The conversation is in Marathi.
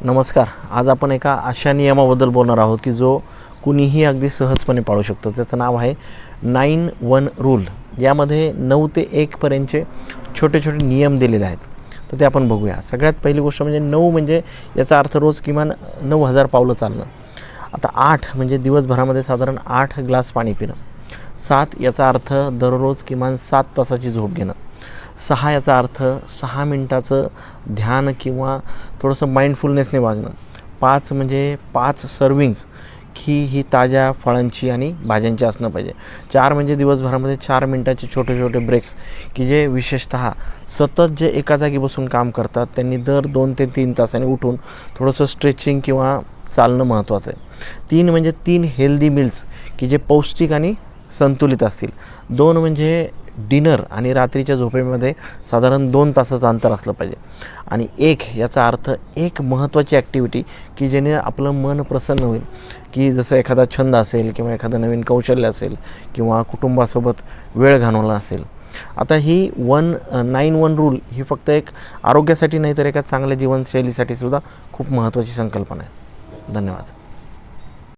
नमस्कार. आज आपण एका अशा नियमाबद्दल बोलणार आहोत की जो कुणीही अगदी सहजपणे पाळू शकतो. त्याचं नाव आहे 9-1 रूल. यामध्ये 9 ते 1 पर्यंतचे छोटे छोटे नियम दिलेले आहेत. तर ते आपण बघूया. सगळ्यात पहिली गोष्ट म्हणजे 9 म्हणजे याचा अर्थ रोज किमान 9000 पावलं चालणं. आता 8 म्हणजे दिवसभरामध्ये साधारण 8 ग्लास पाणी पिणं. 7 याचा अर्थ दररोज किमान 7 तासाची झोप घेणं. 6 याचा अर्थ 6 मिनटाचं ध्यान किंवा थोडंसं माइंडफुलनेसने वागणं. 5 म्हणजे 5 सर्विंग्स ही ताज्या फळांची आणि भाज्यांची असणं पाहिजे. 4 म्हणजे दिवसभरामध्ये 4 मिनटाचे छोटे छोटे ब्रेक्स की जे विशेषतः सतत जे एका जागी बसून काम करतात त्यांनी दर 2 ते 3 तासांनी उठून थोडंसं स्ट्रेचिंग किंवा चालणं महत्त्वाचं आहे. 3 म्हणजे 3 हेल्दी मिल्स की जे पौष्टिक आणि संतुलित असतील. 2 म्हणजे डिनर आणि रात्रीच्या झोपेमध्ये साधारण 2 तासाचं अंतर असलं पाहिजे. आणि 1 याचा अर्थ एक महत्त्वाची ॲक्टिव्हिटी की ज्याने आपलं मन प्रसन्न होईल, की जसं एखादा छंद असेल किंवा एखादं नवीन कौशल्य असेल किंवा कुटुंबासोबत वेळ घालवला असेल. आता ही 9-1 रूल ही फक्त एक आरोग्यासाठी नाही तर एका चांगल्या जीवनशैलीसाठी सुद्धा खूप महत्त्वाची संकल्पना आहे. धन्यवाद.